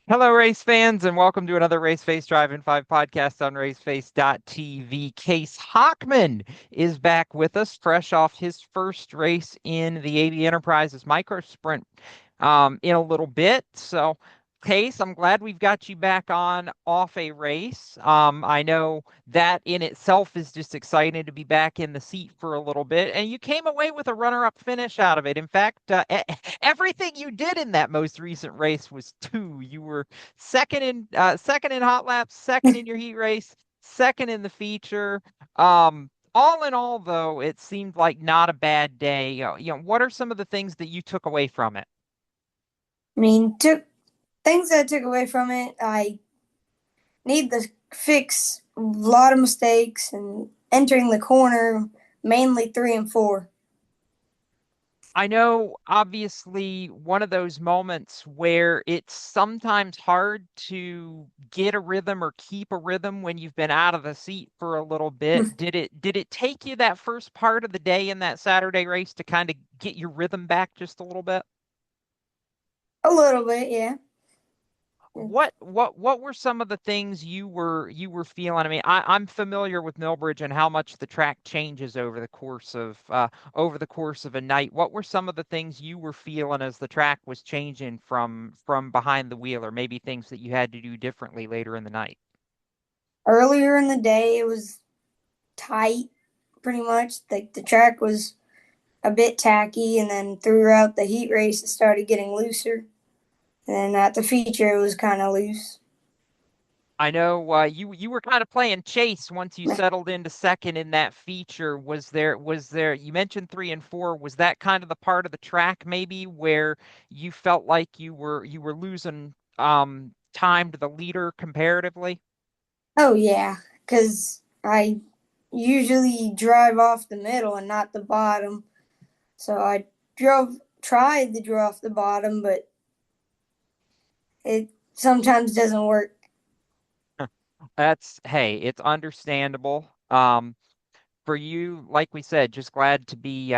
Hello, race fans, and welcome to another Race Face Drive in 5 podcast on raceface.tv. Case Hockman is back with us, fresh off his first race in the AV Enterprises Micro Sprint in a little bit. So, Case, I'm glad we've got you back on off a race. I know that in itself is just exciting to be back in the seat for a little bit, and you came away with a runner-up finish out of it. In fact, everything you did in that most recent race was two. You were second in hot laps, second in your heat race, second in the feature. All in all, though, it seemed like not a bad day. What are some of the things that you took away from it? I mean, things I took away from it, I need to fix a lot of mistakes and entering the corner, mainly 3 and 4. I know, obviously, one of those moments where it's sometimes hard to get a rhythm or keep a rhythm when you've been out of the seat for a little bit. Did it take you that first part of the day in that Saturday race to kind of get your rhythm back just a little bit? A little bit, yeah. What were some of the things you were feeling? I mean, I'm familiar with Millbridge and how much the track changes over the course of a night. What were some of the things you were feeling as the track was changing from behind the wheel, or maybe things that you had to do differently later in the night? Earlier in the day, it was tight, pretty much. Like the track was a bit tacky, and then throughout the heat race, it started getting looser. And then at the feature, it was kind of loose. I know you were kind of playing chase once you settled into second in that feature. Was there you mentioned 3 and 4. Was that kind of the part of the track maybe where you felt like you were losing time to the leader comparatively? Oh, yeah, because I usually drive off the middle and not the bottom. So I tried to draw off the bottom, but it sometimes doesn't work. Hey, it's understandable. For you, like we said, just glad to be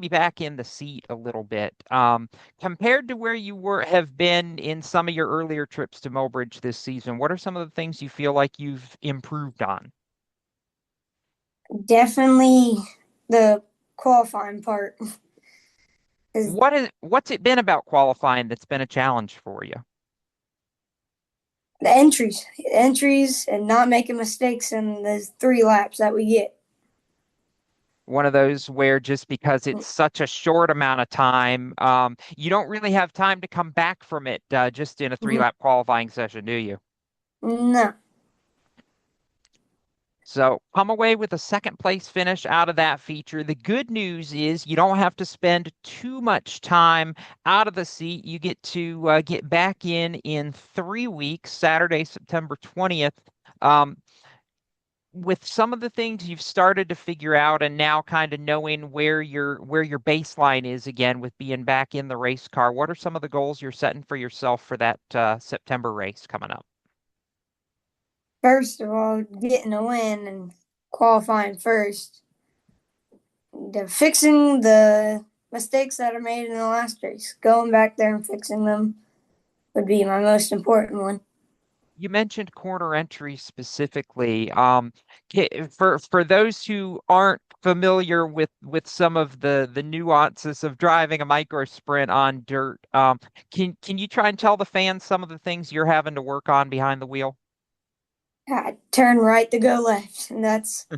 back in the seat a little bit. Compared to where you have been in some of your earlier trips to Mobridge this season, what are some of the things you feel like you've improved on? Definitely the qualifying part is What's it been about qualifying that's been a challenge for you? the entries, and not making mistakes in the 3 laps that we get. One of those where just because it's such a short amount of time, you don't really have time to come back from it just in a Mm-hmm. three-lap qualifying session, do you? No. So come away with a second place finish out of that feature. The good news is you don't have to spend too much time out of the seat. You get to get back in 3 weeks, Saturday, September 20th. Um, with some of the things you've started to figure out and now kind of knowing where your baseline is again with being back in the race car, what are some of the goals you're setting for yourself for that September race coming up? First of all, getting a win and qualifying first. Fixing the mistakes that are made in the last race. Going back there and fixing them would be my most important one. You mentioned corner entry specifically. For those who aren't familiar with some of the nuances of driving a micro sprint on dirt, can you try and tell the fans some of the things you're having to work on behind the wheel? Turn right to go left, and that's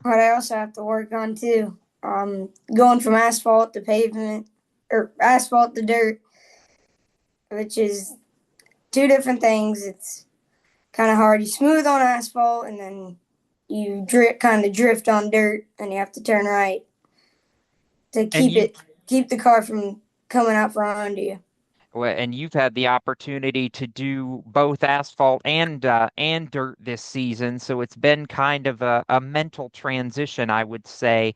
what I also have to work on too. Going from asphalt to pavement or asphalt to dirt, which is two different things. It's kind of hard. You smooth on asphalt, and then you kind of drift on dirt, and you have to turn right to And keep you the car from coming out from under you. and you've had the opportunity to do both asphalt and dirt this season, so it's been kind of a mental transition, I would say,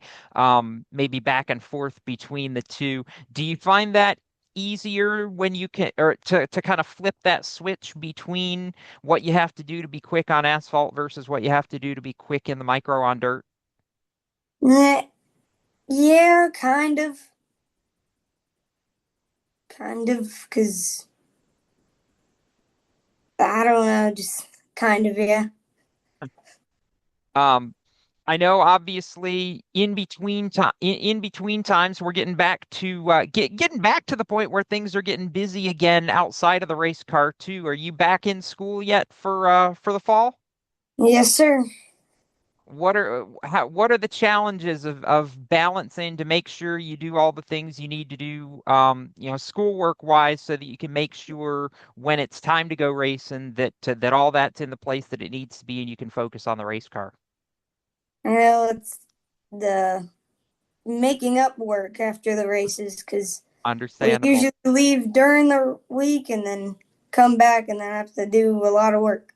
maybe back and forth between the two. Do you find that easier when you can, or to kind of flip that switch between what you have to do to be quick on asphalt versus what you have to do to be quick in the micro on dirt? Nah, yeah, because I don't know, just kind of, yeah. Um, I know obviously in between times we're getting back to getting back to the point where things are getting busy again outside of the race car too. Are you back in school yet for the fall? Yes, sir. What are the challenges of balancing to make sure you do all the things you need to do schoolwork wise so that you can make sure when it's time to go racing that all that's in the place that it needs to be and you can focus on the race car. Well, it's the making up work after the races because we Understandable. usually leave during the week and then come back and then have to do a lot of work.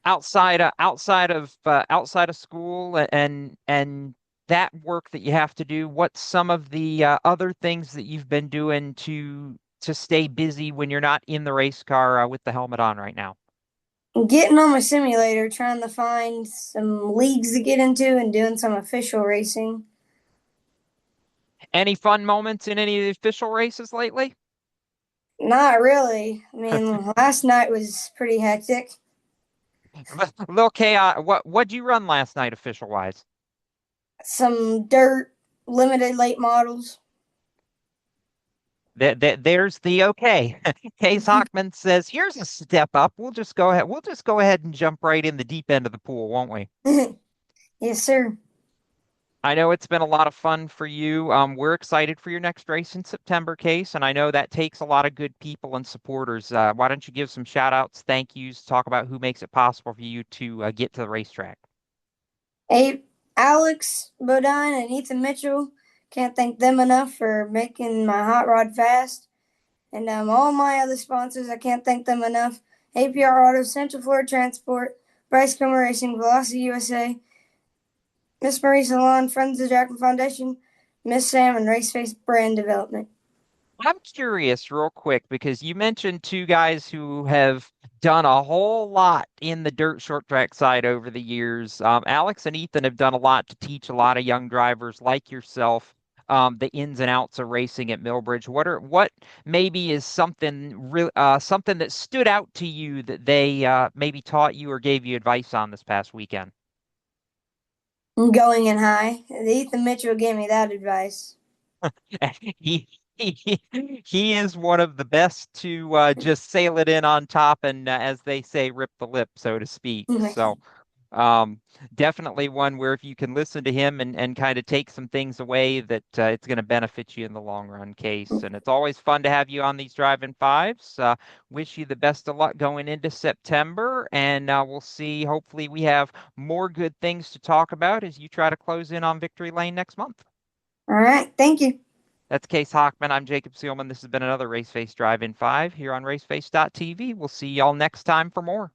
Outside of school and that work that you have to do, what's some of the other things that you've been doing to stay busy when you're not in the race car with the helmet on right now? Getting on my simulator, trying to find some leagues to get into and doing some official racing. Any fun moments in any of the official races lately? Not really. I mean, last night was pretty hectic. Little chaos. What'd you run last night official wise? Some dirt, limited late models. There's the okay. Case Hockman says, "Here's a step up. We'll just go ahead. We'll just go ahead and jump right in the deep end of the pool, won't we?" Yes, sir. I know it's been a lot of fun for you. We're excited for your next race in September, Case, and I know that takes a lot of good people and supporters. Why don't you give some shout outs, thank yous, talk about who makes it possible for you to get to the racetrack? Hey, Alex Bodine and Ethan Mitchell. Can't thank them enough for making my hot rod fast. And all my other sponsors, I can't thank them enough. APR Auto, Central Florida Transport, Bryce Comer Racing, Velocity USA, Miss Marie Salon, Friends of the Jackman Foundation, Miss Sam, and Raceface Brand Development. I'm curious, real quick, because you mentioned two guys who have done a whole lot in the dirt short track side over the years. Alex and Ethan have done a lot to teach a lot of young drivers like yourself the ins and outs of racing at Millbridge. What maybe is something that stood out to you that they maybe taught you or gave you advice on this past weekend? Going in high. Ethan Mitchell gave me that advice. He he is one of the best to just sail it in on top and, as they say, rip the lip, so to speak. So um, definitely one where if you can listen to him and kind of take some things away, that it's going to benefit you in the long run, Case. And it's always fun to have you on these driving fives. Wish you the best of luck going into September, and we'll see. Hopefully, we have more good things to talk about as you try to close in on victory lane next month. All right. Thank you. That's Case Hockman. I'm Jacob Seelman. This has been another Race Face Drive in 5 here on raceface.tv. We'll see y'all next time for more.